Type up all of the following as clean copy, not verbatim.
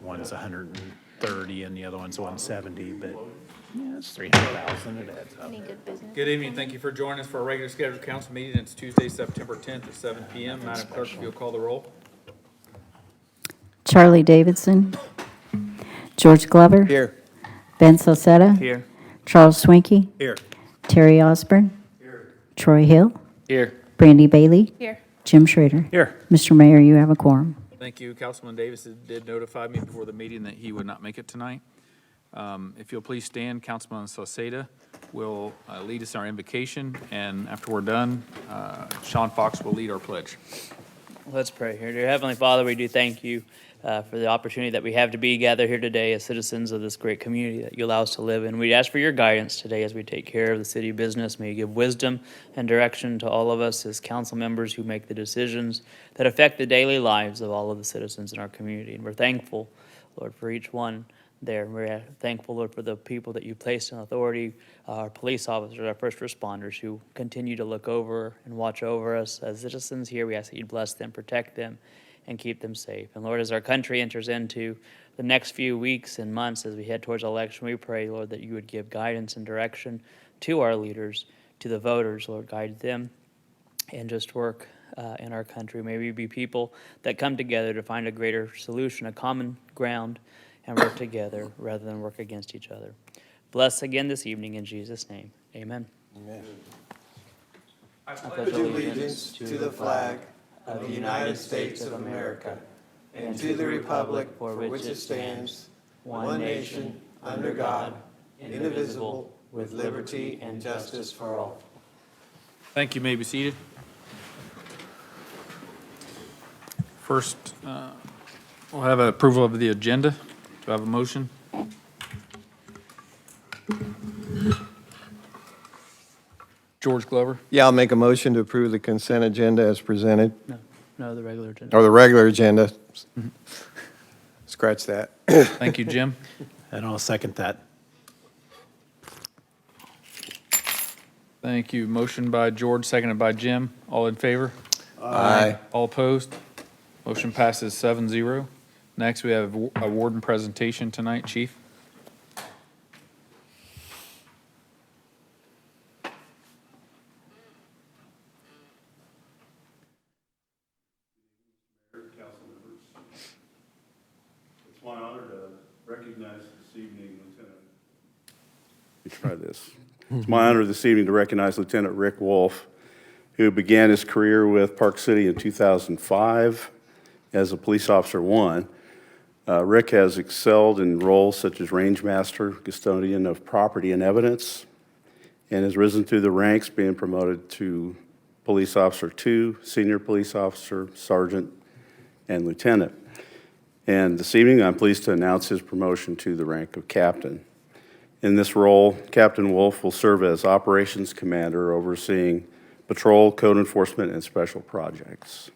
one's 130 and the other one's 170, but yeah, it's 300,000, it adds up. Any good business? Good evening. Thank you for joining us for our regular scheduled council meeting. It's Tuesday, September 10th at 7 p.m. Madam Clerk, if you'll call the roll. Charlie Davidson. George Glover. Here. Ben Sosetta. Here. Charles Swinky. Here. Terry Osborne. Troy Hill. Here. Brandy Bailey. Here. Jim Schrader. Here. Mr. Mayor, you have a quorum. Thank you. Councilman Davis did notify me before the meeting that he would not make it tonight. If you'll please stand, Councilman Soseda will lead us in our invocation, and after we're done, Sean Fox will lead our pledge. Let's pray here. Dear Heavenly Father, we do thank you for the opportunity that we have to be gathered here today as citizens of this great community that you allow us to live in. We ask for your guidance today as we take care of the city business. May you give wisdom and direction to all of us as council members who make the decisions that affect the daily lives of all of the citizens in our community. And we're thankful, Lord, for each one there. We're thankful, Lord, for the people that you placed in authority, our police officers, our first responders who continue to look over and watch over us as citizens here. We ask that you bless them, protect them, and keep them safe. And Lord, as our country enters into the next few weeks and months as we head towards election, we pray, Lord, that you would give guidance and direction to our leaders, to the voters, Lord, guide them and just work in our country. May we be people that come together to find a greater solution, a common ground, and work together rather than work against each other. Bless again this evening in Jesus' name. Amen. Amen. I pledge Allegiance to the flag of the United States of America and to the republic for which it stands, one nation, under God, indivisible, with liberty and justice for all. Thank you. May be seated. First, we'll have an approval of the agenda. Do I have a motion? George Glover. Yeah, I'll make a motion to approve the consent agenda as presented, No, the regular agenda. or the regular agenda. Scratch that. Thank you, Jim. And I'll second that. Thank you. Motion by George, seconded by Jim. All in favor? Aye. All opposed? Motion passes 7-0. Next, we have a warden presentation tonight. Chief? It's my honor to recognize this evening Lieutenant. Let me try this. It's my honor this evening to recognize Lieutenant Rick Wolf, who began his career with Park City in 2005 as a police officer one. Rick has excelled in roles such as range master, custodian of property and evidence, and has risen through the ranks, being promoted to police officer 2, senior police officer, sergeant, and lieutenant. And this evening, I'm pleased to announce his promotion to the rank of captain. In this role, Captain Wolf will serve as operations commander, overseeing patrol, code enforcement, and special projects.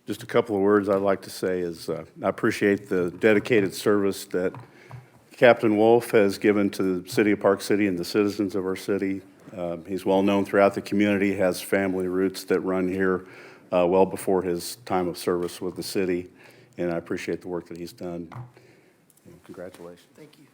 Just a couple of words I'd like to say is I appreciate the dedicated service that Captain Wolf has given to the city of Park City and the citizens of our city. He's well known throughout the community, has family roots that run here well before his time of service with the city, and I appreciate the work that he's done. And congratulations. Thank you.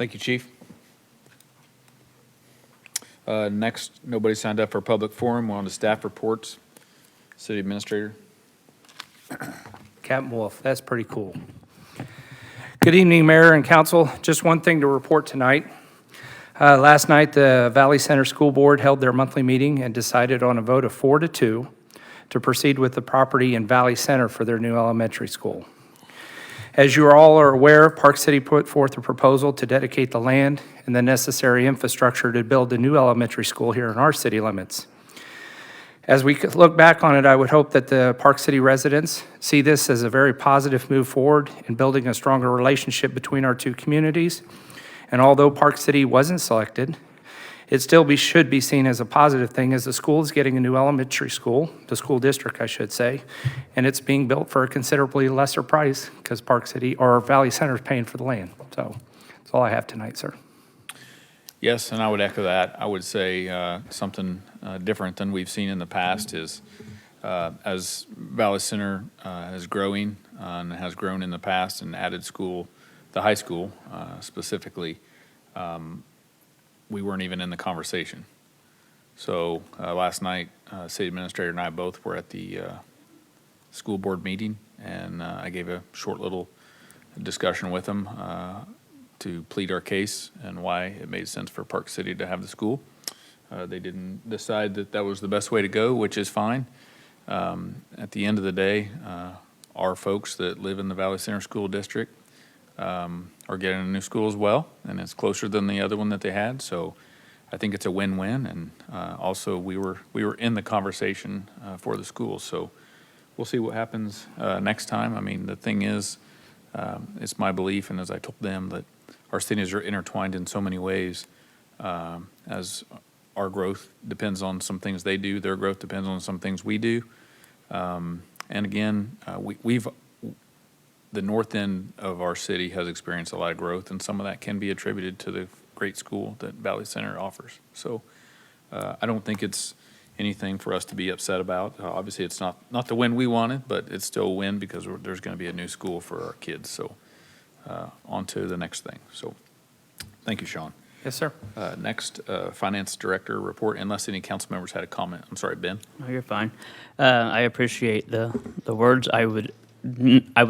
Thank you, Chief. Next, nobody signed up for public forum. We're on to staff reports. City Administrator. Captain Wolf, that's pretty cool. Good evening, Mayor and Council. Just one thing to report tonight. Last night, the Valley Center School Board held their monthly meeting and decided on a vote of 4-2 to proceed with the property in Valley Center for their new elementary school. As you all are aware, Park City put forth a proposal to dedicate the land and the necessary infrastructure to build a new elementary school here in our city limits. As we look back on it, I would hope that the Park City residents see this as a very positive move forward in building a stronger relationship between our two communities. And although Park City wasn't selected, it still should be seen as a positive thing as the school is getting a new elementary school, the school district, I should say, and it's being built for a considerably lesser price because Park City or Valley Center is paying for the land. So that's all I have tonight, sir. Yes, and I would echo that. I would say something different than we've seen in the past is as Valley Center is growing and has grown in the past and added school, the high school specifically, we weren't even in the conversation. So last night, City Administrator and I both were at the school board meeting, and I gave a short little discussion with them to plead our case and why it made sense for Park City to have the school. They didn't decide that that was the best way to go, which is fine. At the end of the day, our folks that live in the Valley Center School District are getting a new school as well, and it's closer than the other one that they had. So I think it's a win-win, and also we were in the conversation for the school. So we'll see what happens next time. I mean, the thing is, it's my belief, and as I told them, that our cities are intertwined in so many ways. As our growth depends on some things they do, their growth depends on some things we do. And again, the north end of our city has experienced a lot of growth, and some of that can be attributed to the great school that Valley Center offers. So I don't think it's anything for us to be upset about. Obviously, it's not the win we wanted, but it's still a win because there's going to be a new school for our kids. So on to the next thing. So thank you, Sean. Yes, sir. Next, Finance Director report, unless any council members had a comment. I'm sorry, Ben. No, you're fine. I appreciate the words. I would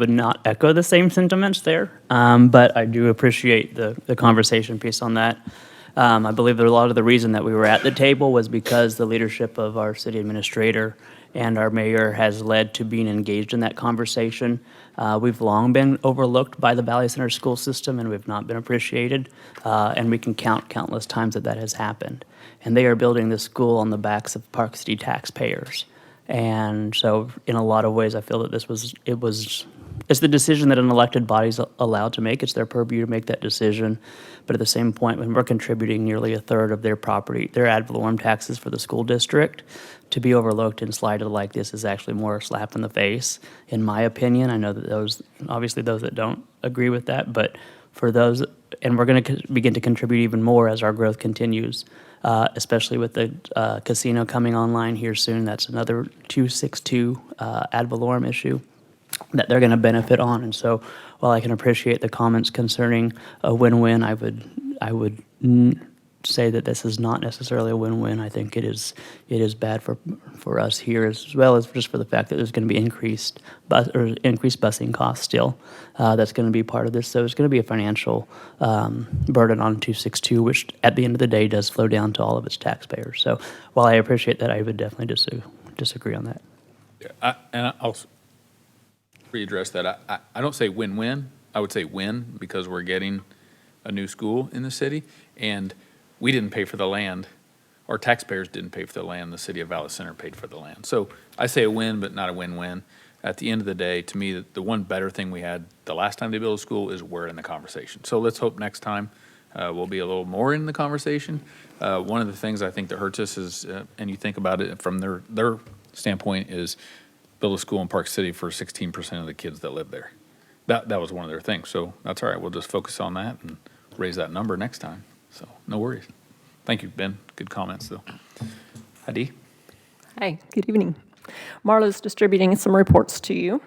not echo the same sentiments there, but I do appreciate the conversation piece on that. I believe that a lot of the reason that we were at the table was because the leadership of our city administrator and our mayor has led to being engaged in that conversation. We've long been overlooked by the Valley Center school system, and we've not been appreciated, and we can count countless times that has happened. And they are building this school on the backs of Park City taxpayers. And so in a lot of ways, I feel that it's the decision that an elected body's allowed to make. It's their purview to make that decision. But at the same point, when we're contributing nearly a third of their property, their ad valorem taxes for the school district, to be overlooked and slighted like this is actually more a slap in the face, in my opinion. I know that those that don't agree with that, but for those, and we're going to begin to contribute even more as our growth continues. Especially with the casino coming online here soon. That's another 262 ad valorem issue that they're going to benefit on. And so while I can appreciate the comments concerning a win-win, I would say that this is not necessarily a win-win. I think it is bad for us here, as well as just for the fact that there's going to be increased busing costs still. That's going to be part of this. So it's going to be a financial burden on 262, which at the end of the day does flow down to all of its taxpayers. So while I appreciate that, I would definitely disagree on that. Yeah, and I'll readdress that. I don't say win-win. I would say win because we're getting a new school in the city, and we didn't pay for the land. Our taxpayers didn't pay for the land. The city of Valley Center paid for the land. So I say a win, but not a win-win. At the end of the day, to me, the one better thing we had the last time they built a school is we're in the conversation. So let's hope next time we'll be a little more in the conversation. One of the things I think that hurts us is, and you think about it from their standpoint, is build a school in Park City for 16% of the kids that live there. That was one of their things. So that's all right. We'll just focus on that and raise that number next time. So no worries. Thank you, Ben. Good comments, though. Hadi? Hi, good evening. Marlo's distributing some reports to you.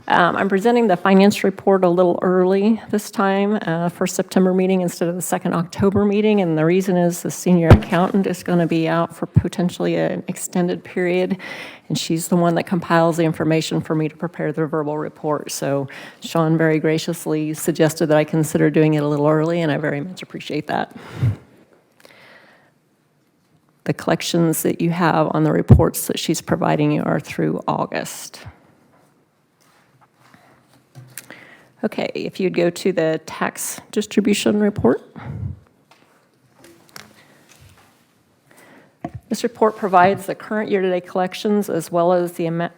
I'm presenting the finance report a little early this time for September meeting instead of the second October meeting, and the reason is the senior accountant is going to be out for potentially an extended period, and she's the one that compiles the information for me to prepare the verbal report. So Sean very graciously suggested that I consider doing it a little early, and I very much appreciate that. The collections that you have on the reports that she's providing you are through August. Okay, if you'd go to the tax distribution report. This report provides the current year-to-date collections as well as the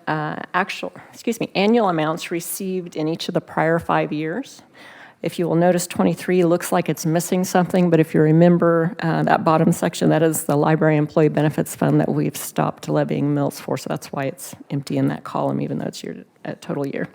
annual amounts received in each of the prior 5 years. If you will notice, 23 looks like it's missing something, but if you remember that bottom section, that is the Library Employee Benefits Fund that we've stopped levying mills for, so that's why it's empty in that column, even though it's total year.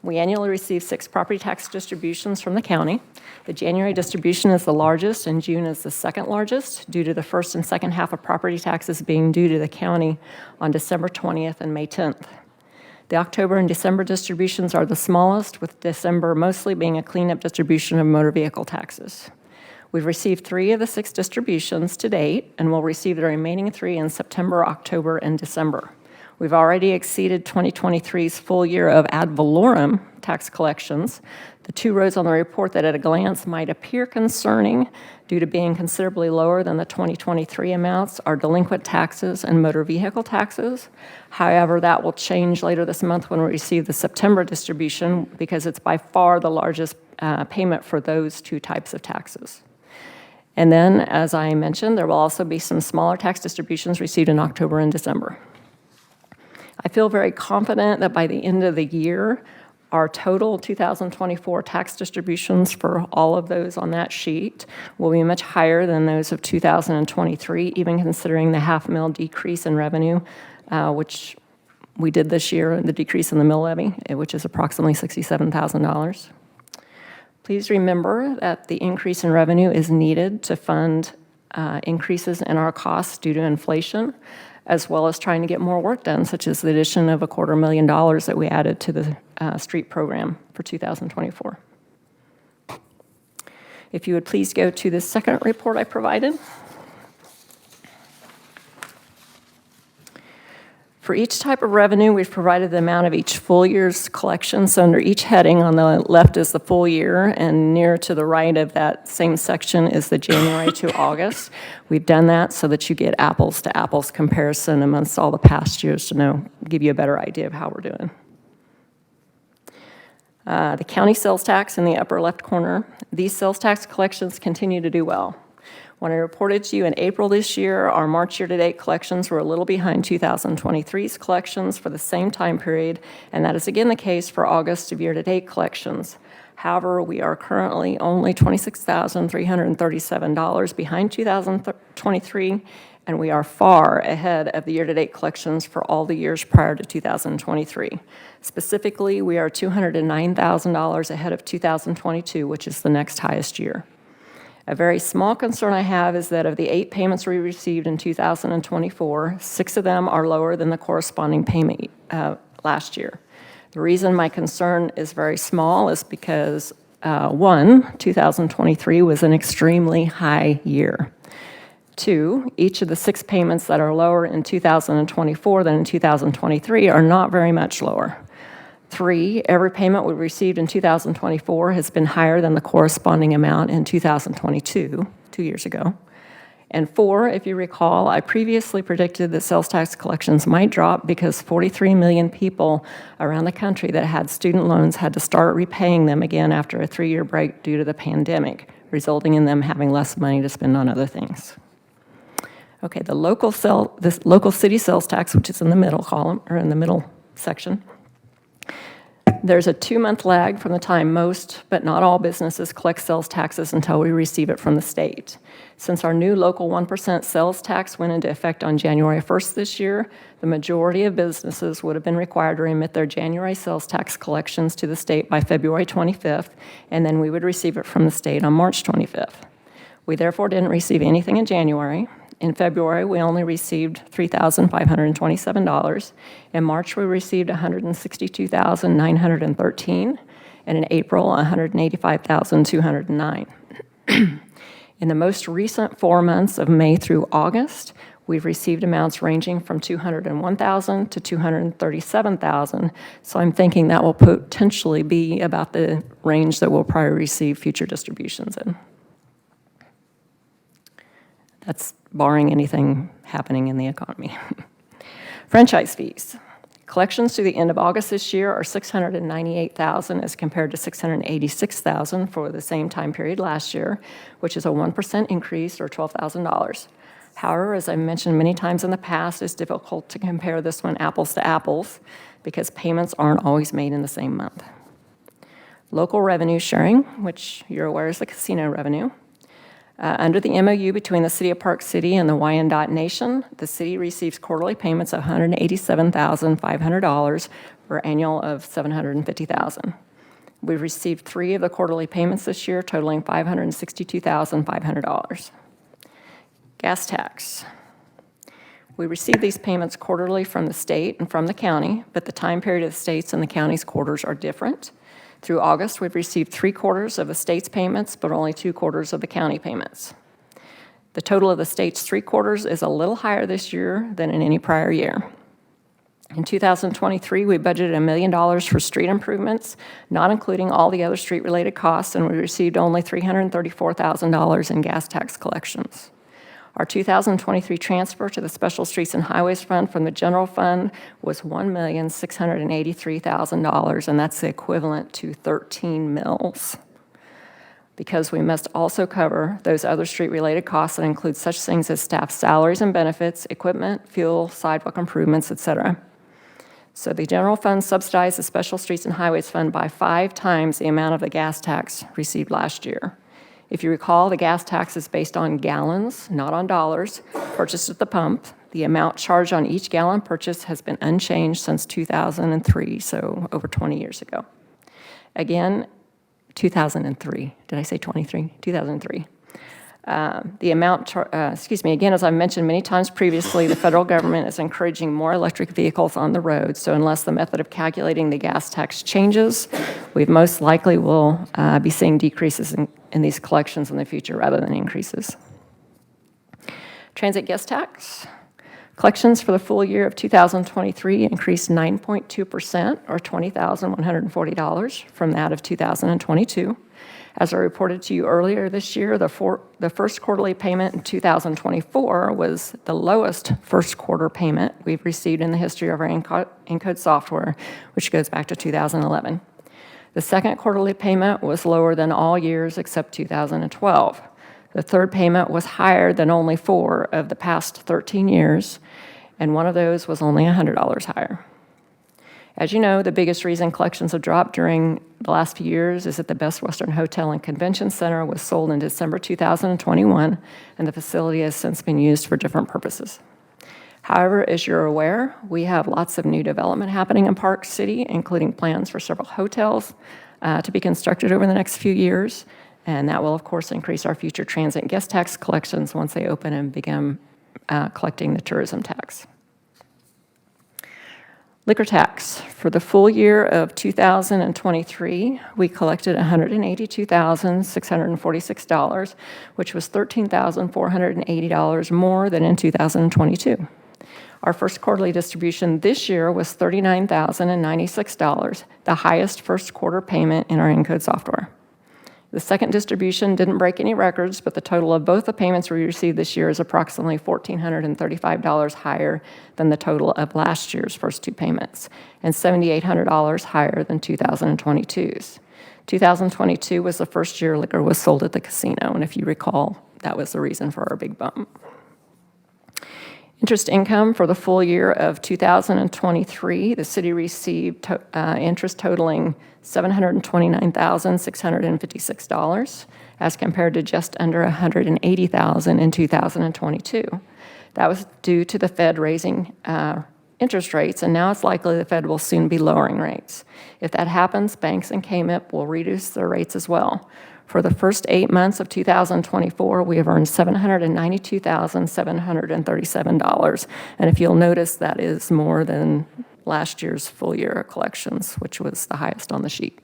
We annually receive 6 property tax distributions from the county. The January distribution is the largest, and June is the second largest, due to the first and second half of property taxes being due to the county on December 20th and May 10th. The October and December distributions are the smallest, with December mostly being a cleanup distribution of motor vehicle taxes. We've received 3 of the 6 distributions to date, and we'll receive the remaining 3 in September, October, and December. We've already exceeded 2023's full year of ad valorem tax collections. The 2 rows on the report that at a glance might appear concerning due to being considerably lower than the 2023 amounts are delinquent taxes and motor vehicle taxes. However, that will change later this month when we receive the September distribution because it's by far the largest payment for those 2 types of taxes. And then, as I mentioned, there will also be some smaller tax distributions received in October and December. I feel very confident that by the end of the year, our total 2024 tax distributions for all of those on that sheet will be much higher than those of 2023, even considering the $500,000 decrease in revenue, which we did this year, the decrease in the mill levy, which is approximately $67,000. Please remember that the increase in revenue is needed to fund increases in our costs due to inflation, as well as trying to get more work done, such as the addition of $250,000 that we added to the street program for 2024. If you would please go to the second report I provided. For each type of revenue, we've provided the amount of each full year's collection. So under each heading, on the left is the full year, and near to the right of that same section is the January to August. We've done that so that you get apples to apples comparison amongst all the past years to give you a better idea of how we're doing. The county sales tax in the upper left corner. These sales tax collections continue to do well. When I reported to you in April this year, our March year-to-date collections were a little behind 2023's collections for the same time period, and that is again the case for August of year-to-date collections. However, we are currently only $26,337 behind 2023, and we are far ahead of the year-to-date collections for all the years prior to 2023. Specifically, we are $209,000 ahead of 2022, which is the next highest year. A very small concern I have is that of the 8 payments we received in 2024, 6 of them are lower than the corresponding payment last year. The reason my concern is very small is because, 2023 was an extremely high year. 2, each of the 6 payments that are lower in 2024 than in 2023 are not very much lower. 3, every payment we received in 2024 has been higher than the corresponding amount in 2022, 2 years ago. And 4, if you recall, I previously predicted that sales tax collections might drop because 43 million people around the country that had student loans had to start repaying them again after a 3-year break due to the pandemic, resulting in them having less money to spend on other things. Okay, the local city sales tax, which is in the middle column, or in the middle section. There's a 2-month lag from the time most, but not all businesses collect sales taxes until we receive it from the state. Since our new local 1% sales tax went into effect on January 1st this year, the majority of businesses would have been required to remit their January sales tax collections to the state by February 25th, and then we would receive it from the state on March 25th. We therefore didn't receive anything in January, In February, we only received $3,527. In March, we received $162,913, and in April, $185,209. In the most recent 4 months of May through August, we've received amounts ranging from $201,000 to $237,000, so I'm thinking that will potentially be about the range that we'll probably receive future distributions in. That's barring anything happening in the economy. Franchise fees. Collections through the end of August this year are $698,000 as compared to $686,000 for the same time period last year, which is a 1% increase or $12,000. However, as I mentioned many times in the past, it's difficult to compare this one apples to apples because payments aren't always made in the same month. Local revenue sharing, which you're aware is the casino revenue. Under the MOU between the City of Park City and the Wyandotte Nation, the city receives quarterly payments of $187,500 for annual of $750,000. We've received 3 of the quarterly payments this year, totaling $562,500. Gas tax. We receive these payments quarterly from the state and from the county, but the time period of the state's and the county's quarters are different. Through August, we've received 3/4 of the state's payments, but only 2/4 of the county payments. The total of the state's 3/4 is a little higher this year than in any prior year. In 2023, we budgeted $1 million for street improvements, not including all the other street-related costs, and we received only $334,000 in gas tax collections. Our 2023 transfer to the Special Streets and Highways Fund from the general fund was $1,683,000, and that's the equivalent to 13 mills. Because we must also cover those other street-related costs that include such things as staff salaries and benefits, equipment, fuel, sidewalk improvements, etc. So the general fund subsidized the Special Streets and Highways Fund by 5 times the amount of the gas tax received last year. If you recall, the gas tax is based on gallons, not on dollars, purchased at the pump. The amount charged on each gallon purchase has been unchanged since 2003, so over 20 years ago. Again, 2003. Did I say 23? 2003. Again, as I've mentioned many times previously, the federal government is encouraging more electric vehicles on the road, so unless the method of calculating the gas tax changes, we most likely will be seeing decreases in these collections in the future rather than increases. Transit guest tax. Collections for the full year of 2023 increased 9.2%, or $20,140 from that of 2022. As I reported to you earlier this year, the first quarterly payment in 2024 was the lowest first quarter payment we've received in the history of our Encode software, which goes back to 2011. The second quarterly payment was lower than all years except 2012. The third payment was higher than only 4 of the past 13 years, and one of those was only $100 higher. As you know, the biggest reason collections have dropped during the last few years is that the Best Western Hotel and Convention Center was sold in December 2021, and the facility has since been used for different purposes. However, as you're aware, we have lots of new development happening in Park City, including plans for several hotels to be constructed over the next few years, and that will, of course, increase our future transit guest tax collections once they open and begin collecting the tourism tax. Liquor tax. For the full year of 2023, we collected $182,646, which was $13,480 more than in 2022. Our first quarterly distribution this year was $39,096, the highest first quarter payment in our Encode software. The second distribution didn't break any records, but the total of both the payments we received this year is approximately $1,435 higher than the total of last year's first 2 payments, and $7,800 higher than 2022's. 2022 was the first year liquor was sold at the casino, and if you recall, that was the reason for our big bump. Interest income for the full year of 2023, the city received interest totaling $729,656 as compared to just under $180,000 in 2022. That was due to the Fed raising interest rates, and now it's likely the Fed will soon be lowering rates. If that happens, banks and KMIP will reduce their rates as well. For the first 8 months of 2024, we have earned $792,737. And if you'll notice, that is more than last year's full year of collections, which was the highest on the sheet.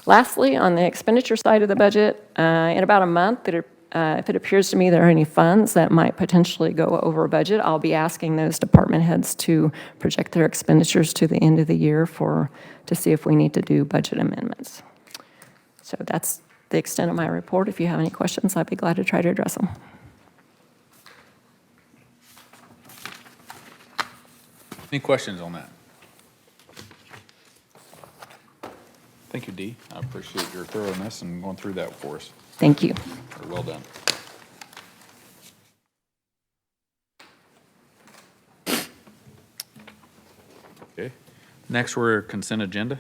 Lastly, on the expenditure side of the budget, in about a month, if it appears to me there are any funds that might potentially go over budget, I'll be asking those department heads to project their expenditures to the end of the year to see if we need to do budget amendments. So that's the extent of my report. If you have any questions, I'd be glad to try to address them. Any questions on that? Thank you, Dee. I appreciate your thoroughness and going through that for us. Thank you. Very well done. Okay. Next, we're consent agenda.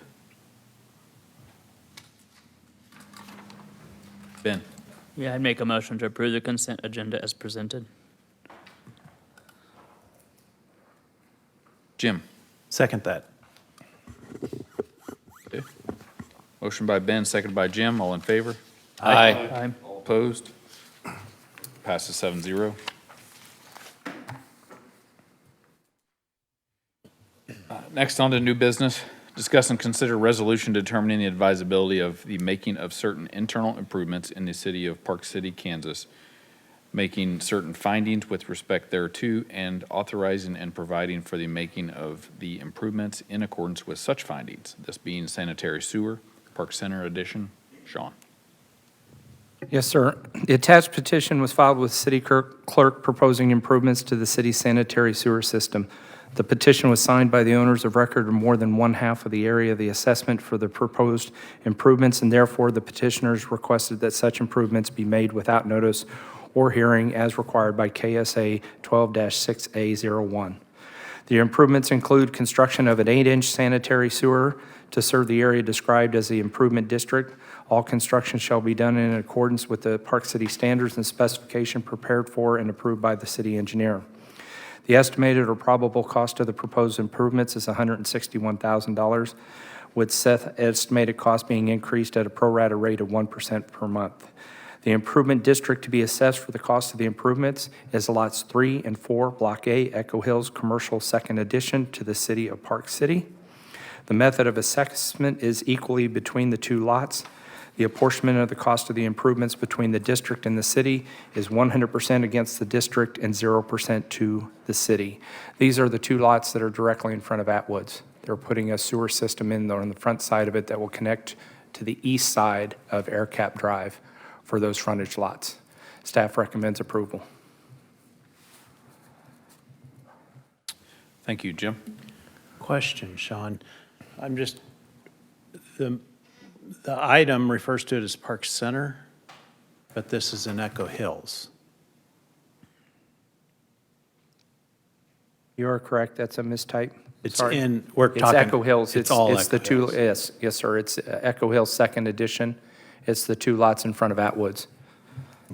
Ben, Yeah, I'd make a motion to approve the consent agenda as presented. Jim. Second that. Okay. Motion by Ben, seconded by Jim. All in favor? Aye. All opposed? Passes 7-0. Next on to new business. Discuss and consider resolution determining the advisability of the making of certain internal improvements in the city of Park City, Kansas, making certain findings with respect thereto, and authorizing and providing for the making of the improvements in accordance with such findings, this being sanitary sewer, Park Center addition. Sean. Yes, sir. The attached petition was filed with city clerk proposing improvements to the city's sanitary sewer system. The petition was signed by the owners of record of more than one-half of the area of the assessment for the proposed improvements, and therefore the petitioners requested that such improvements be made without notice or hearing as required by KSA 12-6A01. The improvements include construction of an 8-inch sanitary sewer to serve the area described as the improvement district. All construction shall be done in accordance with the Park City standards and specification prepared for and approved by the city engineer. The estimated or probable cost of the proposed improvements is $161,000, with said estimated cost being increased at a pro rata rate of 1% per month. The improvement district to be assessed for the cost of the improvements is lots 3 and 4, Block A, Echo Hills Commercial Second Addition to the city of Park City. The method of assessment is equally between the two lots. The apportionment of the cost of the improvements between the district and the city is 100% against the district and 0% to the city. These are the two lots that are directly in front of Atwoods. They're putting a sewer system in there on the front side of it that will connect to the east side of Aircap Drive for those frontage lots. Staff recommends approval. Thank you, Jim. Question, Sean. The item refers to it as Park Center, but this is in Echo Hills. You are correct, that's a mistype. It's Sorry. we're It's talking. Echo Hills. It's all It's the Echo two, Hills. yes, sir, it's Echo Hills Second Edition. It's the two lots in front of Atwoods.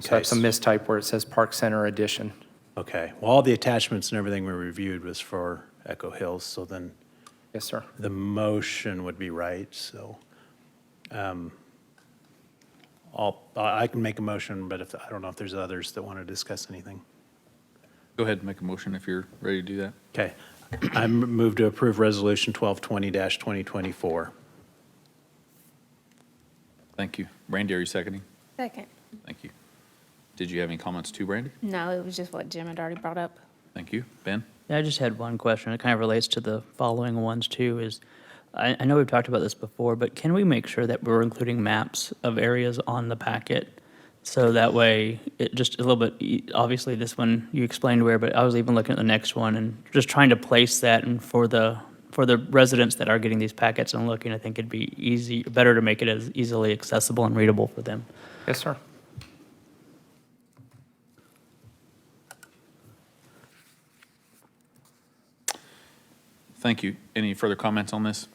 So Okay, that's a mistype where it says Park Center Edition. Okay, well, all the attachments and everything we reviewed was for Echo Hills, so then Yes, sir. the motion would be right, so. I can make a motion, but I don't know if there's others that want to discuss anything. Go ahead and make a motion if you're ready to do that. Okay, I move to approve Resolution 1220-2024. Thank you. Brandy, are you seconding? Second. Thank you. Did you have any comments too, Brandy? No, it was just what Jim had already brought up. Thank you. Ben? Yeah, I just had one question. It kind of relates to the following ones too, is I know we've talked about this before, but can we make sure that we're including maps of areas on the packet? So that way, it just a little bit, obviously this one you explained where, but I was even looking at the next one and just trying to place that, and for the residents that are getting these packets and looking, I think it'd be better to make it as easily accessible and readable for them. Yes, sir. Thank you. Any further comments on this?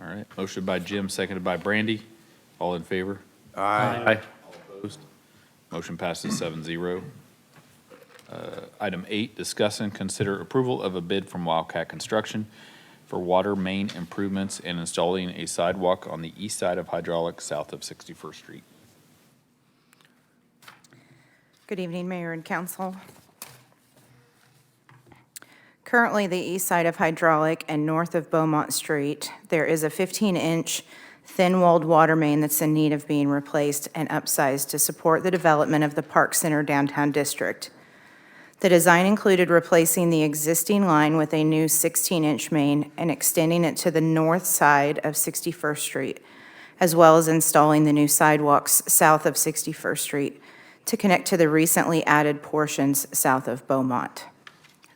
All right. Motion by Jim, seconded by Brandy. All in favor? Aye. All opposed? Motion passes 7-0. Item 8, discuss and consider approval of a bid from Wildcat Construction for water main improvements and installing a sidewalk on the east side of Hydraulic south of 61st Street. Good evening, Mayor and Council. Currently, the east side of Hydraulic and north of Beaumont Street, there is a 15-inch thin-walled water main that's in need of being replaced and upsized to support the development of the Park Center downtown district. The design included replacing the existing line with a new 16-inch main and extending it to the north side of 61st Street, as well as installing the new sidewalks south of 61st Street to connect to the recently added portions south of Beaumont.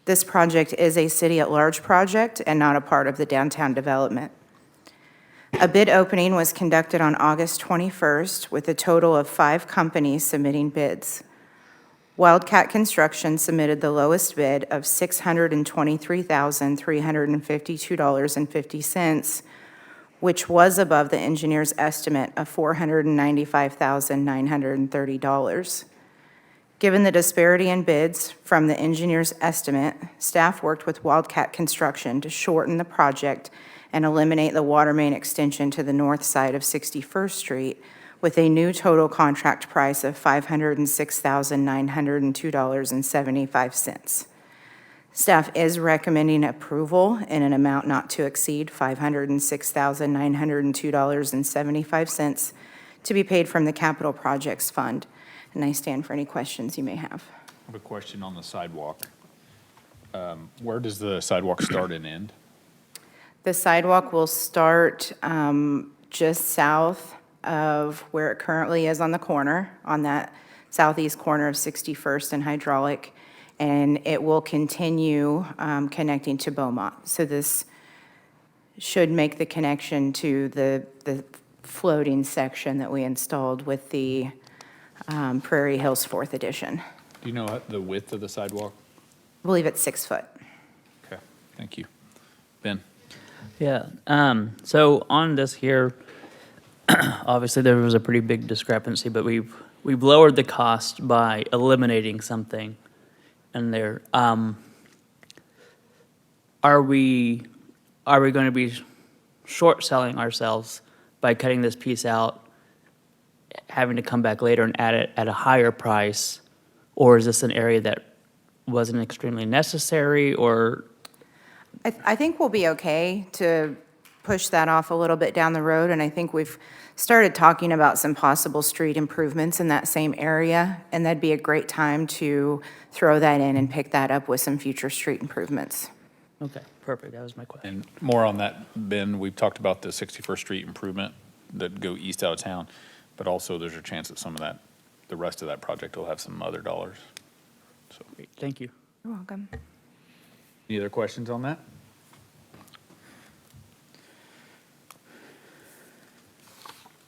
This project is a city-at-large project and not a part of the downtown development. A bid opening was conducted on August 21st with a total of 5 companies submitting bids. Wildcat Construction submitted the lowest bid of $623,352.50, which was above the engineer's estimate of $495,930. Given the disparity in bids from the engineer's estimate, staff worked with Wildcat Construction to shorten the project and eliminate the water main extension to the north side of 61st Street with a new total contract price of $506,902.75. Staff is recommending approval in an amount not to exceed $506,902.75 to be paid from the Capital Projects Fund. And I stand for any questions you may have. I have a question on the sidewalk. Where does the sidewalk start and end? The sidewalk will start just south of where it currently is on the corner, on that southeast corner of 61st and Hydraulic, and it will continue connecting to Beaumont. So this should make the connection to the floating section that we installed with the Prairie Hills 4th Edition. Do you know the width of the sidewalk? I believe it's 6 foot. Okay, thank you. Ben? Yeah, so on this here, obviously there was a pretty big discrepancy, but we've lowered the cost by eliminating something in there. Are we going to be short selling ourselves by cutting this piece out, having to come back later and add it at a higher price? Or is this an area that wasn't extremely necessary, or? I think we'll be okay to push that off a little bit down the road, and I think we've started talking about some possible street improvements in that same area, and that'd be a great time to throw that in and pick that up with some future street improvements. Okay, perfect, that was my question. And more on that, Ben, we've talked about the 61st Street improvement that go east out of town, but also there's a chance that some of that, the rest of that project will have some other dollars. So, Great, thank you. You're welcome. any other questions on that?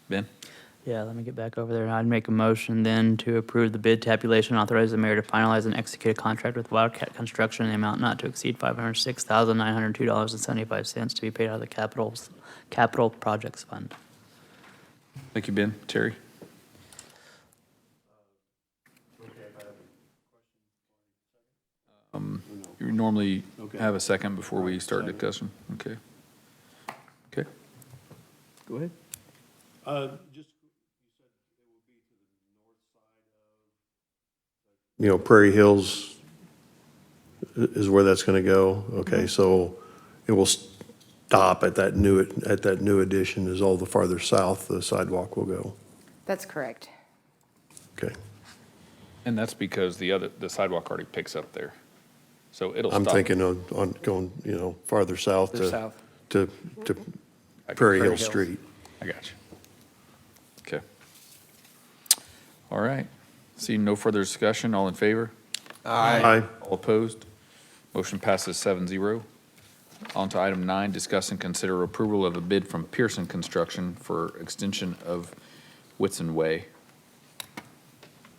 Ben? Yeah, let me get back over there. I'd make a motion then to approve the bid tabulation, authorize the mayor to finalize and execute a contract with Wildcat Construction in the amount not to exceed $506,902.75 to be paid out of the Capital Projects Fund. Thank you, Ben. Terry? You normally have a second before we start discussion? Okay. Okay. Go ahead. You know, Prairie Hills is where that's going to go. Okay, so it will stop at that new addition is all the farther south the sidewalk will go. That's correct. Okay, And that's because the sidewalk already picks up there. So it'll stop. I'm thinking on going, you know, farther south Farther south. to Prairie Prairie Hill Hills. Street. I got you. Okay. All right. Seeing no further discussion, all in favor? Aye. All opposed? Motion passes 7-0. On to item 9, discuss and consider approval of a bid from Pearson Construction for extension of Whitson Way.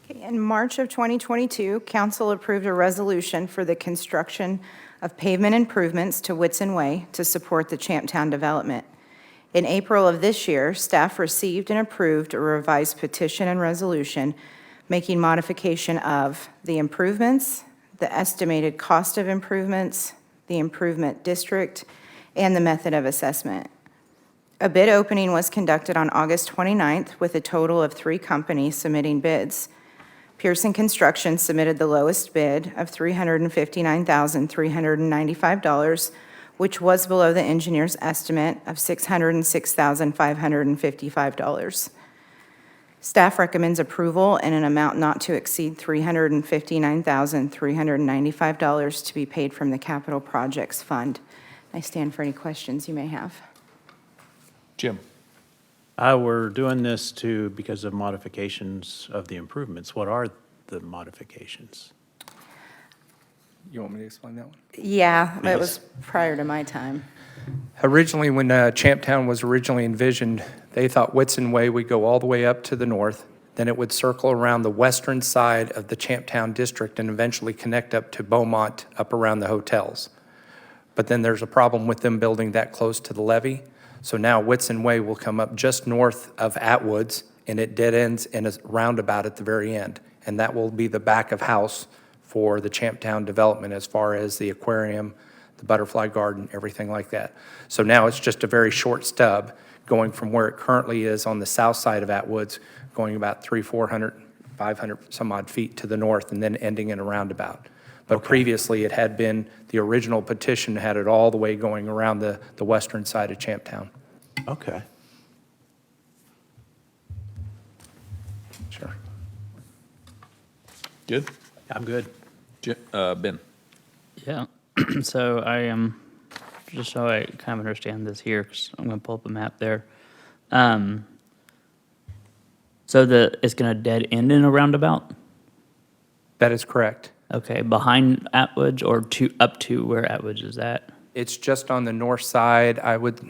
In March of 2022, council approved a resolution for the construction of pavement improvements to Whitson Way to support the Champtown development. In April of this year, staff received and approved a revised petition and resolution making modification of the improvements, the estimated cost of improvements, the improvement district, and the method of assessment. A bid opening was conducted on August 29th with a total of 3 companies submitting bids. Pearson Construction submitted the lowest bid of $359,395, which was below the engineer's estimate of $606,555. Staff recommends approval in an amount not to exceed $359,395 to be paid from the Capital Projects Fund. I stand for any questions you may have. Jim? We're doing this because of modifications of the improvements. What are the modifications? You want me to explain that one? Yeah, it was prior to my time. Originally, when Champtown was originally envisioned, they thought Whitson Way would go all the way up to the north, then it would circle around the western side of the Champtown district and eventually connect up to Beaumont, up around the hotels. But then there's a problem with them building that close to the levee. So now Whitson Way will come up just north of Atwoods, and it dead ends in a roundabout at the very end. And that will be the back of house for the Champtown development as far as the aquarium, the butterfly garden, everything like that. So now it's just a very short stub going from where it currently is on the south side of Atwoods, going about 400, 500 some odd feet to the north, and then ending in a roundabout. But previously, it had been, the original petition had it all the way going around the western side of Champtown. Okay. Sure. Good? I'm good. Ben? Yeah, so I am, just so I kind of understand this here, because I'm going to pull up a map there. So it's going to dead end in a roundabout? That is correct. Okay, behind Atwoods or up to where Atwoods is at? It's just on the north side. You want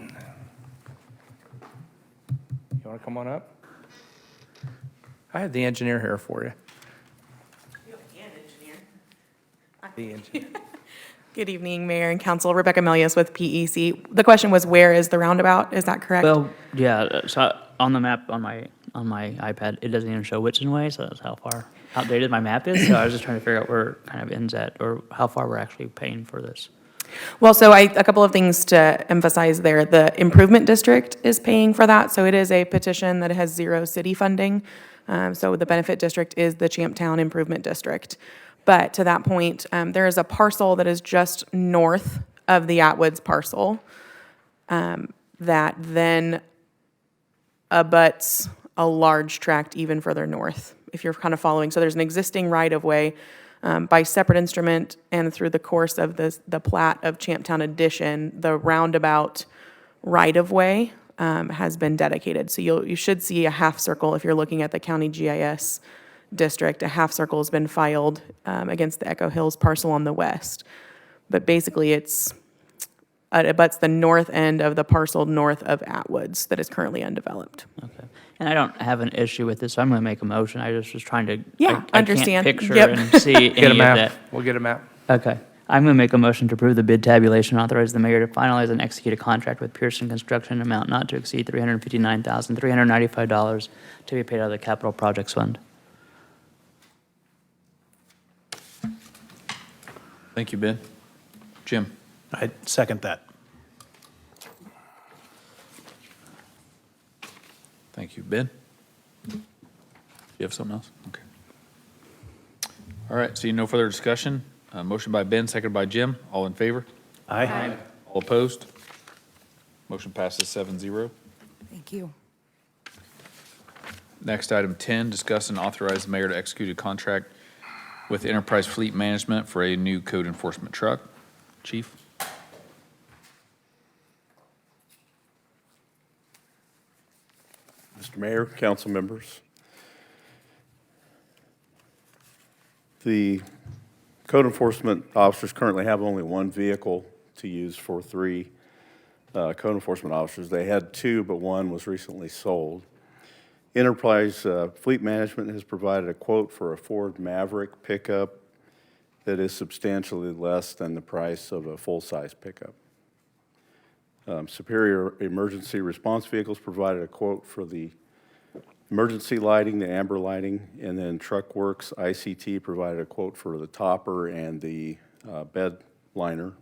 to come on up? I have the engineer here for you. The engineer. Good evening, Mayor and Council. Rebecca Melius with PEC. The question was, where is the roundabout? Is that correct? Well, yeah, so on the map on my iPad, it doesn't even show Whitson Way, so that's how far outdated my map is. So I was just trying to figure out where it kind of ends at, or how far we're actually paying for this. Well, so a couple of things to emphasize there. The Improvement District is paying for that, so it is a petition that has 0 city funding. So the benefit district is the Champtown Improvement District. But to that point, there is a parcel that is just north of the Atwoods parcel that then abuts a large tract even further north, if you're kind of following. So there's an existing right-of-way by separate instrument and through the course of the plat of Champtown Addition, the roundabout right-of-way has been dedicated. So you should see a half circle if you're looking at the county GIS district. A half circle has been filed against the Echo Hills parcel on the west. But basically it abuts the north end of the parcel north of Atwoods that is currently undeveloped. Okay. And I don't have an issue with this, so I'm going to make a motion. I just was trying to, Yeah, I understand. can't picture Yep. and see any Get a of map. that. We'll get a map. Okay. I'm going to make a motion to approve the bid tabulation, authorize the mayor to finalize and execute a contract with Pearson Construction amount not to exceed $359,395 to be paid out of the Capital Projects Fund. Thank you, Ben. Jim? I second that. Thank you. Ben? You have something else? Okay. All right, seeing no further discussion, motion by Ben, seconded by Jim. All in favor? Aye. All opposed? Motion passes 7-0. Thank you. Next, item 10, discuss and authorize the mayor to execute a contract with Enterprise Fleet Management for a new code enforcement truck. Chief? Mr. Mayor, council members. The code enforcement officers currently have only one vehicle to use for 3 code enforcement officers. They had 2, but 1 was recently sold. Enterprise Fleet Management has provided a quote for a Ford Maverick pickup that is substantially less than the price of a full-size pickup. Superior Emergency Response Vehicles provided a quote for the emergency lighting, the amber lighting, and then Truckworks ICT provided a quote for the topper and the bed liner.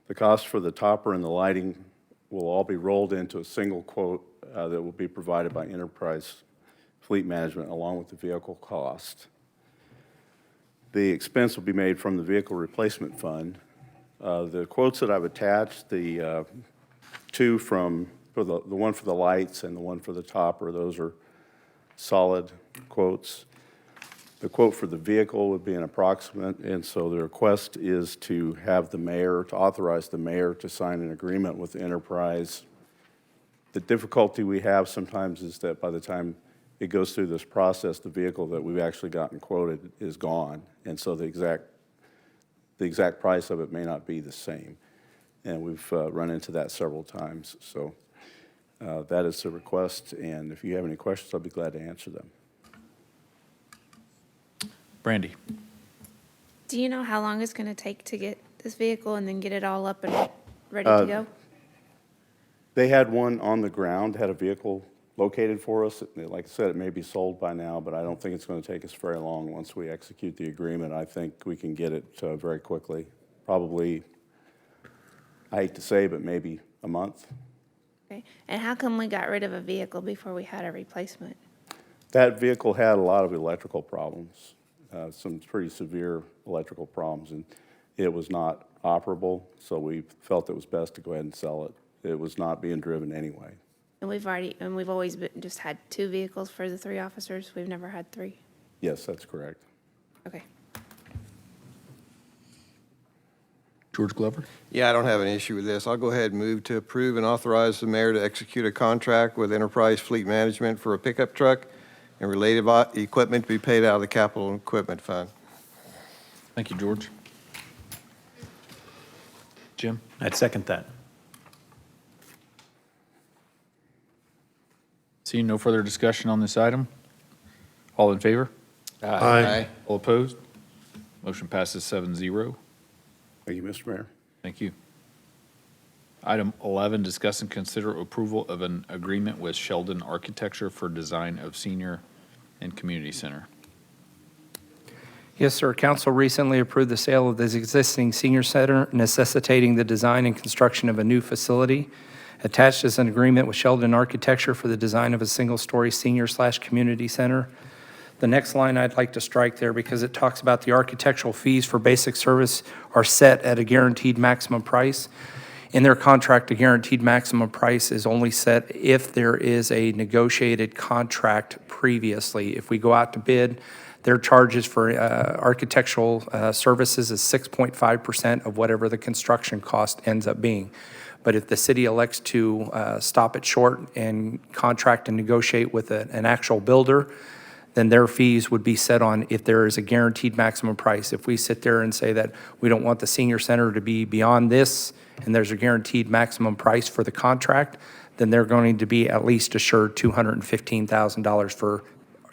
The cost for the topper and the lighting will all be rolled into a single quote that will be provided by Enterprise Fleet Management along with the vehicle cost. The expense will be made from the Vehicle Replacement Fund. The quotes that I've attached, the two the one for the lights and the one for the topper, those are solid quotes. The quote for the vehicle would be an approximate, and so the request is to have the mayor, to authorize the mayor to sign an agreement with Enterprise. The difficulty we have sometimes is that by the time it goes through this process, the vehicle that we've actually gotten quoted is gone, and so the exact price of it may not be the same. And we've run into that several times. So that is the request, and if you have any questions, I'll be glad to answer them. Brandy? Do you know how long it's gonna take to get this vehicle and then get it all up and ready to go? They had one on the ground, had a vehicle located for us. Like I said, it may be sold by now, but I don't think it's going to take us very long. Once we execute the agreement, I think we can get it very quickly. Probably, I hate to say, but maybe a month. Okay. And how come we got rid of a vehicle before we had a replacement? That vehicle had a lot of electrical problems, some pretty severe electrical problems, and it was not operable, so we felt it was best to go ahead and sell it. It was not being driven anyway. And we've always just had 2 vehicles for the 3 officers. We've never had 3. Yes, that's correct. Okay. George Glover? Yeah, I don't have an issue with this. I'll go ahead and move to approve and authorize the mayor to execute a contract with Enterprise Fleet Management for a pickup truck and related equipment to be paid out of the Capital Equipment Fund. Thank you, George. Jim? I'd second that. Seeing no further discussion on this item, all in favor? Aye. All opposed? Motion passes 7-0. Thank you, Mr. Mayor. Thank you. Item 11, discuss and consider approval of an agreement with Sheldon Architecture for design of senior and community center. Yes, sir. Council recently approved the sale of this existing senior center, necessitating the design and construction of a new facility. Attached is an agreement with Sheldon Architecture for the design of a single-story senior/community center. The next line I'd like to strike there because it talks about the architectural fees for basic service are set at a guaranteed maximum price. In their contract, the guaranteed maximum price is only set if there is a negotiated contract previously. If we go out to bid, their charges for architectural services is 6.5% of whatever the construction cost ends up being. But if the city elects to stop it short and contract and negotiate with an actual builder, then their fees would be set on if there is a guaranteed maximum price. If we sit there and say that we don't want the senior center to be beyond this, and there's a guaranteed maximum price for the contract, then they're going to be at least assured $215,000 for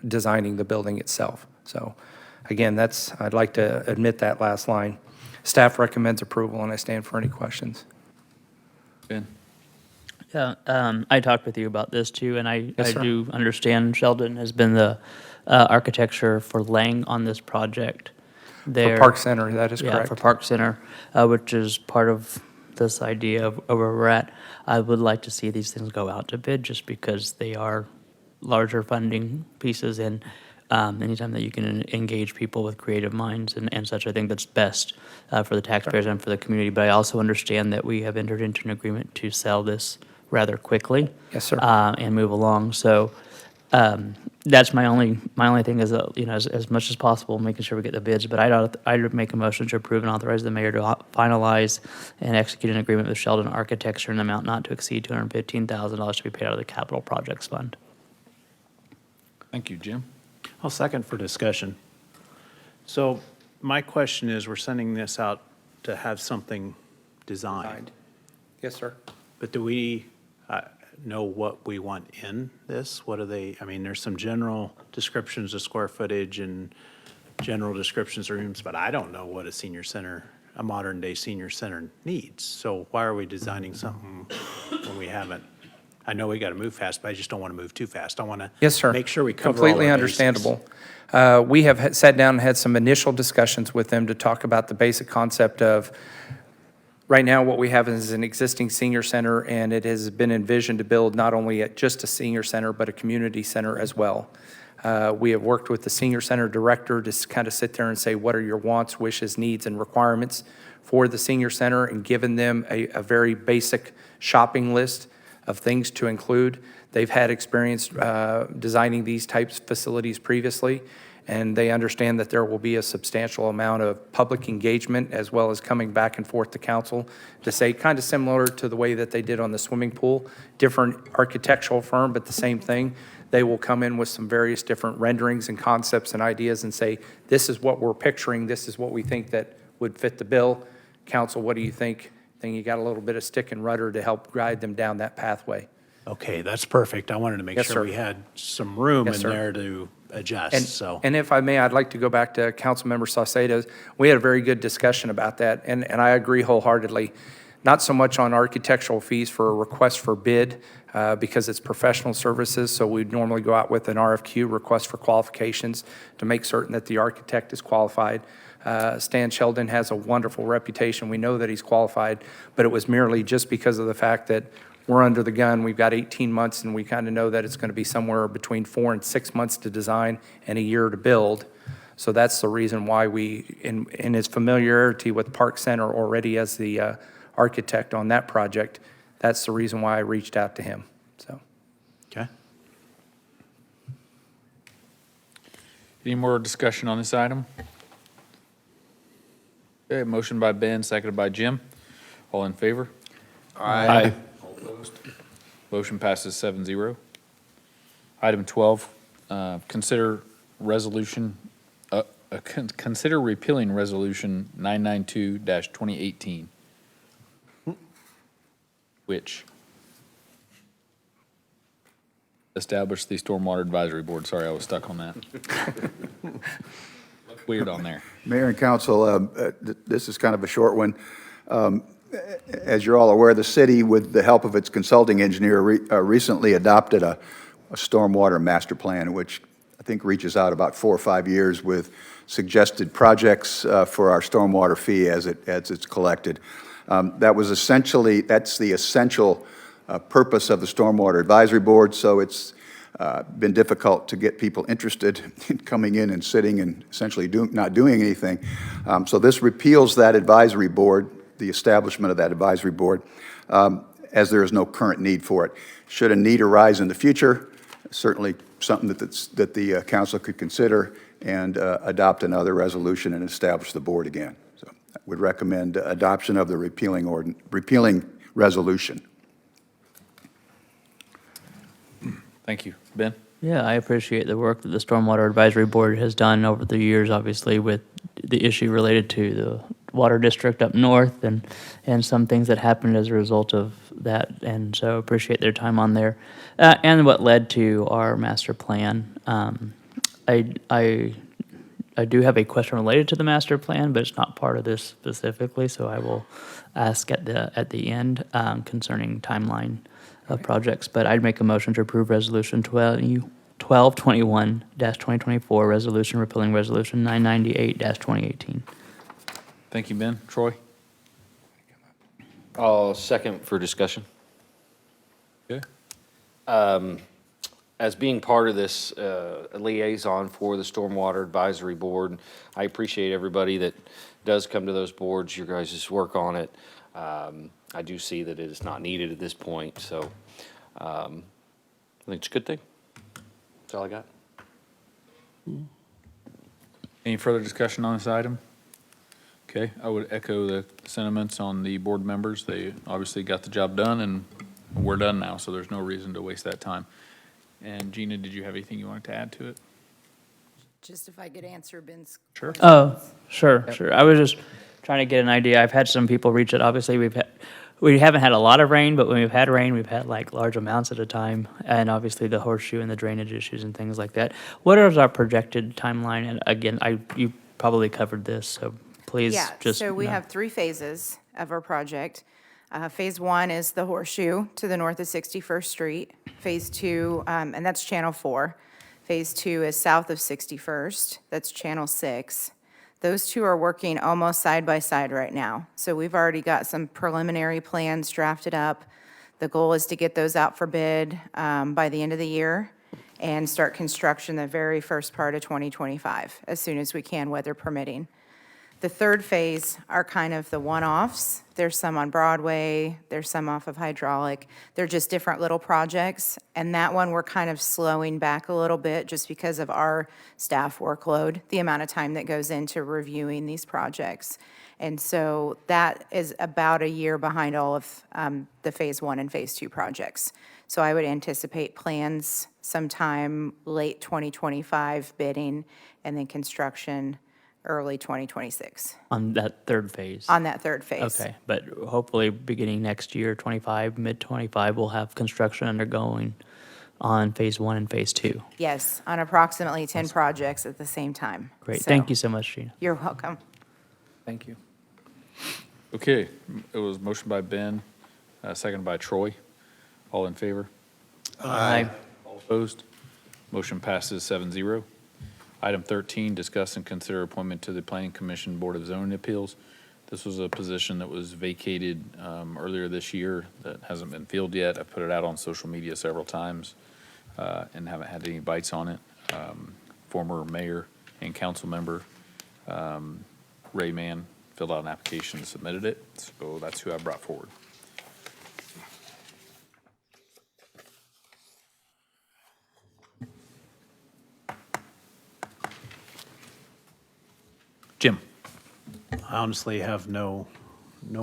designing the building itself. So again, I'd like to admit that last line. Staff recommends approval, and I stand for any questions. Ben? Yeah, I talked with you about this too, and I Yes, sir. do understand Sheldon has been the architecture for laying on this project. For Park Center, that is Yeah, correct. for Park Center, which is part of this idea of where we're at. I would like to see these things go out to bid just because they are larger funding pieces, and anytime that you can engage people with creative minds and such, I think that's best for the taxpayers and for the community. But I also understand that we have entered into an agreement to sell this rather quickly. Yes, sir. And move along. So that's my only thing is, as much as possible, making sure we get the bids. But I'd make a motion to approve and authorize the mayor to finalize and execute an agreement with Sheldon Architecture in an amount not to exceed $215,000 to be paid out of the Capital Projects Fund. Thank you, Jim. I'll second for discussion. So my question is, we're sending this out to have something designed, Yes, sir. but do we know what we want in this? What are they, I mean, there's some general descriptions of square footage and general descriptions of rooms, but I don't know what a senior center, a modern-day senior center needs. So why are we designing something when we haven't? I know we got to move fast, but I just don't want to move too fast. I want to Yes, sir. make sure we cover all our Completely bases. understandable. We have sat down and had some initial discussions with them to talk about the basic concept of Right now, what we have is an existing senior center, and it has been envisioned to build not only just a senior center, but a community center as well. We have worked with the senior center director to kind of sit there and say, what are your wants, wishes, needs, and requirements for the senior center, and given them a very basic shopping list of things to include. They've had experience designing these types of facilities previously, and they understand that there will be a substantial amount of public engagement as well as coming back and forth to council to say, kind of similar to the way that they did on the swimming pool, different architectural firm, but the same thing. They will come in with some various different renderings and concepts and ideas and say, this is what we're picturing, this is what we think that would fit the bill. Council, what do you think? Then you got a little bit of stick and rudder to help guide them down that pathway. Okay, that's perfect. I wanted to make Yes, sure sir. we had some room Yes, in sir. there to adjust, so. And if I may, I'd like to go back to Councilmember Saucedo. We had a very good discussion about that, and I agree wholeheartedly. Not so much on architectural fees for a request for bid, because it's professional services, so we'd normally go out with an RFQ, request for qualifications, to make certain that the architect is qualified. Stan Sheldon has a wonderful reputation. We know that he's qualified, but it was merely just because of the fact that we're under the gun. We've got 18 months, and we kind of know that it's going to be somewhere between 4 and 6 months to design and a year to build. So that's the reason why we, in his familiarity with Park Center already as the architect on that project, that's the reason why I reached out to him, so. Okay. Any more discussion on this item? Okay, motion by Ben, seconded by Jim. All in favor? Aye. All opposed? Motion passes 7-0. Item 12, consider repealing Resolution 992-2018, which established the Stormwater Advisory Board. Sorry, I was stuck on that. Looked weird on there. Mayor and council, this is kind of a short one. As you're all aware, the city, with the help of its consulting engineer, recently adopted a stormwater master plan, which I think reaches out about 4 or 5 years with suggested projects for our stormwater fee as it's collected. That's the essential purpose of the Stormwater Advisory Board, so it's been difficult to get people interested in coming in and sitting and essentially not doing anything. So this repeals that advisory board, the establishment of that advisory board, as there is no current need for it. Should a need arise in the future, certainly something that the council could consider and adopt another resolution and establish the board again. So I would recommend adoption of the repealing resolution. Thank you. Ben? Yeah, I appreciate the work that the Stormwater Advisory Board has done over the years, obviously, with the issue related to the water district up north and some things that happened as a result of that. And so appreciate their time on there and what led to our master plan. I do have a question related to the master plan, but it's not part of this specifically, so I will ask at the end concerning timeline of projects. But I'd make a motion to approve Resolution 1221-2024, resolution repealing Resolution 998-2018. Thank you, Ben. Troy? I'll second for discussion. Okay. As being part of this liaison for the Stormwater Advisory Board, I appreciate everybody that does come to those boards, your guys' work on it. I do see that it is not needed at this point, so I think it's a good thing. That's all I got. Any further discussion on this item? Okay, I would echo the sentiments on the board members. They obviously got the job done, and we're done now, so there's no reason to waste that time. And Gina, did you have anything you wanted to add to it? Just if I could answer Ben's. Sure. Oh, sure. I was just trying to get an idea. I've had some people reach out. Obviously, we haven't had a lot of rain, but when we've had rain, we've had like large amounts at a time, and obviously the horseshoe and the drainage issues and things like that. What is our projected timeline? And again, you probably covered this, so please just. So we have 3 phases of our project. Phase 1 is the horseshoe to the north of 61st Street. Phase 2, and that's Channel 4. Phase 2 is south of 61st. That's Channel 6. Those two are working almost side by side right now. So we've already got some preliminary plans drafted up. The goal is to get those out for bid by the end of the year and start construction the very first part of 2025, as soon as we can, weather permitting. The third phase are kind of the one-offs. There's some on Broadway, there's some off of Hydraulic. They're just different little projects. And that one, we're kind of slowing back a little bit just because of our staff workload, the amount of time that goes into reviewing these projects. And so that is about a year behind all of the Phase 1 and Phase 2 projects. So I would anticipate plans sometime late 2025 bidding, and then construction early 2026 On that third phase? on that third phase. Okay, but hopefully beginning next year, 25, mid-25, we'll have construction undergoing on Phase 1 and Phase 2. Yes, on approximately 10 projects at the same time. Great, So, thank you so much, Gina. You're welcome. Thank you. Okay, it was motion by Ben, seconded by Troy. All in favor? Aye. All opposed? Motion passes 7-0. Item 13, discuss and consider appointment to the Planning Commission Board of Zoning Appeals. This was a position that was vacated earlier this year that hasn't been filled yet. I put it out on social media several times and haven't had any bites on it. Former mayor and council member Ray Mann filled out an application and submitted it, so that's who I brought forward. Jim? I honestly have no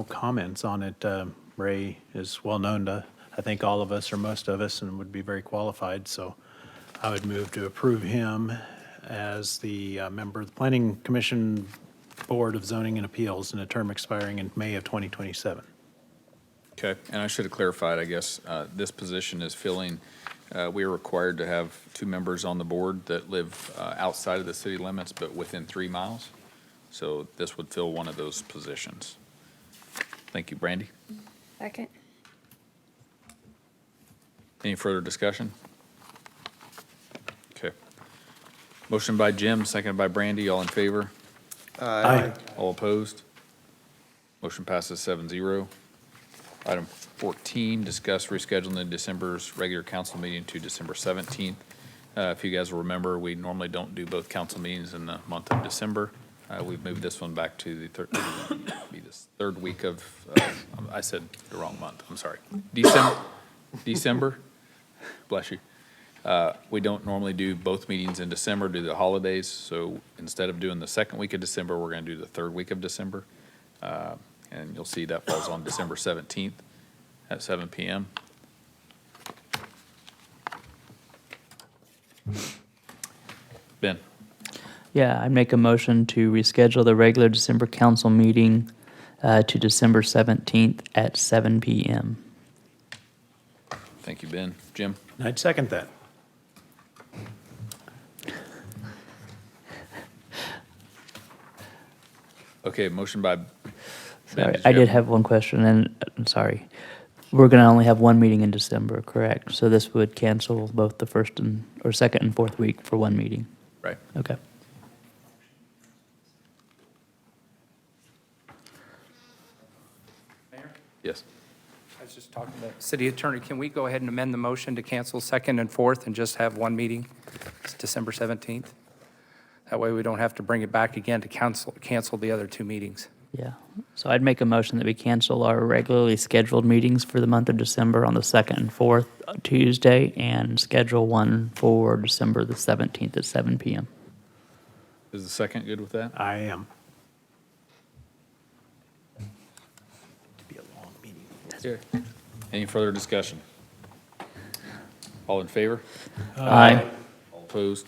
comments on it. Ray is well-known to, I think, all of us or most of us, and would be very qualified, so I would move to approve him as the member of the Planning Commission Board of Zoning and Appeals in a term expiring in May of 2027. Okay, and I should have clarified, I guess, this position is filling, we are required to have 2 members on the board that live outside of the city limits, but within 3 miles. So this would fill one of those positions. Thank you, Brandy. Second. Any further discussion? Okay. Motion by Jim, seconded by Brandy, all in favor? Aye. All opposed? Motion passes 7-0. Item 14, discuss rescheduling December's regular council meeting to December 17th. If you guys will remember, we normally don't do both council meetings in the month of December. We've moved this one back to the third week of, I said the wrong month, I'm sorry. December, bless you. We don't normally do both meetings in December due to the holidays, so instead of doing the second week of December, we're going to do the third week of December. And you'll see that falls on December 17th at 7 p.m. Ben? Yeah, I'd make a motion to reschedule the regular December council meeting to December 17th at 7 p.m. Thank you, Ben. Jim? I'd second that. Okay, motion by Ben. Sorry, Did I you did have one question, and I'm sorry. We're going to only have one meeting in December, correct? So this would cancel both the first and, or second and fourth week for one meeting? Right. Okay. Mayor? Yes. I was just talking to City Attorney. Can we go ahead and amend the motion to cancel second and fourth and just have one meeting? It's December 17th. That way we don't have to bring it back again to cancel the other 2 meetings. Yeah. So I'd make a motion that we cancel our regularly scheduled meetings for the month of December on the second and fourth Tuesday and schedule one for December the 17th at 7 p.m. Is the second good with that? I am. Be a long meeting. Any further discussion? All in favor? Aye. All opposed?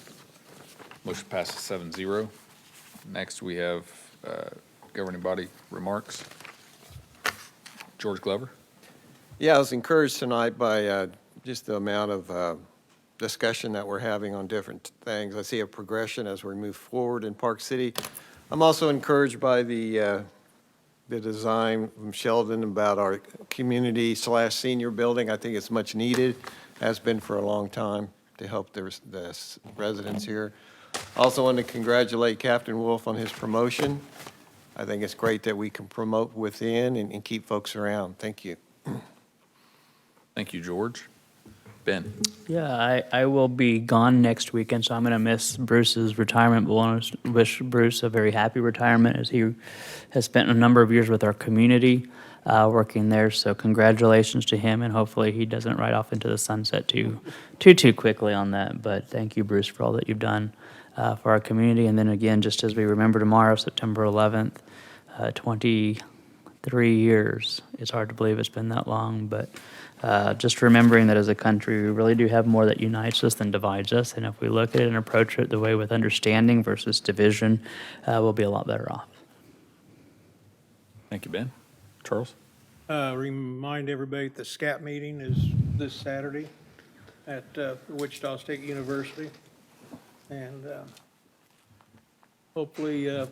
Motion passes 7-0. Next, we have governing body remarks. George Glover? Yeah, I was encouraged tonight by just the amount of discussion that we're having on different things. I see a progression as we move forward in Park City. I'm also encouraged by the design from Sheldon about our community/senior building. I think it's much needed, has been for a long time, to help the residents here. Also want to congratulate Captain Wolf on his promotion. I think it's great that we can promote within and keep folks around. Thank you. Thank you, George. Ben? Yeah, I will be gone next weekend, so I'm going to miss Bruce's retirement, but want to wish Bruce a very happy retirement as he has spent a number of years with our community working there. So congratulations to him, and hopefully he doesn't ride off into the sunset too quickly on that. But thank you, Bruce, for all that you've done for our community. And then again, just as we remember tomorrow, September 11th, 23 years. It's hard to believe it's been that long, but just remembering that as a country, we really do have more that unites us than divides us. And if we look at it and approach it the way with understanding versus division, we'll be a lot better off. Thank you, Ben. Charles? Remind everybody the SCAP meeting is this Saturday at Wichita State University. And hopefully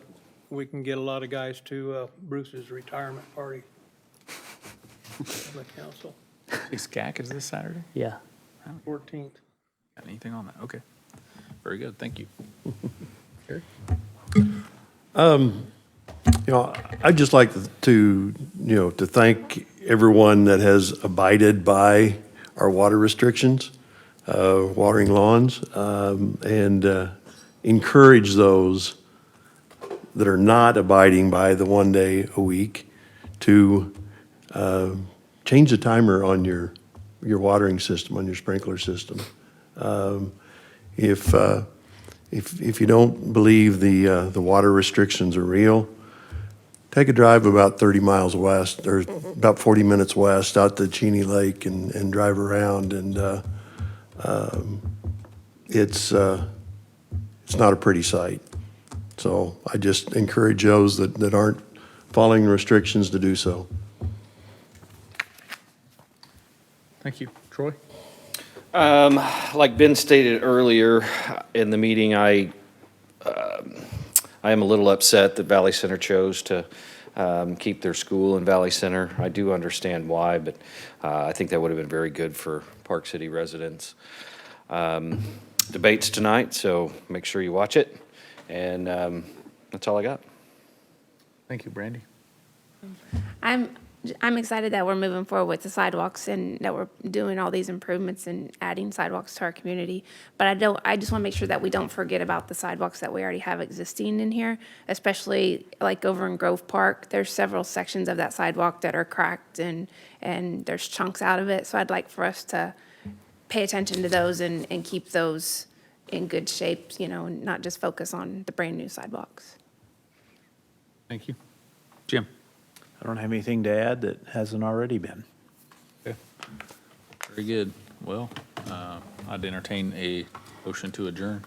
we can get a lot of guys to Bruce's retirement party on the council, SCAC is this Saturday? Yeah. 14th. Got anything on that? Okay. Very good. Thank you. Gary? I'd just like to thank everyone that has abided by our water restrictions, watering lawns, and encourage those that are not abiding by the 1 day a week to change the timer on your watering system, on your sprinkler system. If you don't believe the water restrictions are real, take a drive about 30 miles west, or about 40 minutes west, out to Cheney Lake and drive around, and it's not a pretty sight. So I just encourage those that aren't following restrictions to do so. Thank you. Troy? Like Ben stated earlier in the meeting, I am a little upset that Valley Center chose to keep their school in Valley Center. I do understand why, but I think that would have been very good for Park City residents. Debates tonight, so make sure you watch it. And that's all I got. Thank you, Brandy. I'm excited that we're moving forward with the sidewalks and that we're doing all these improvements and adding sidewalks to our community. But I just want to make sure that we don't forget about the sidewalks that we already have existing in here, especially like over in Grove Park. There's several sections of that sidewalk that are cracked and there's chunks out of it. So I'd like for us to pay attention to those and keep those in good shape, and not just focus on the brand new sidewalks. Thank you. Jim? I don't have anything to add that hasn't already been. Okay. Very good. Well, I'd entertain a motion to adjourn.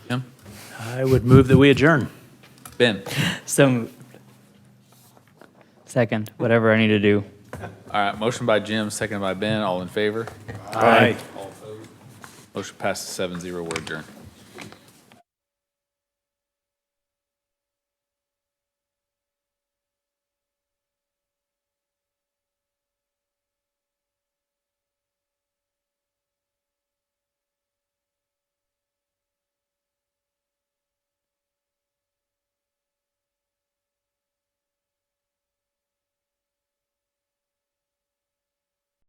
Jim? I would move that we adjourn. Ben? So moved. Second, whatever I need to do. All right, motion by Jim, second by Ben. All in favor? Aye. All opposed? Motion passes 7-0. We're adjourned.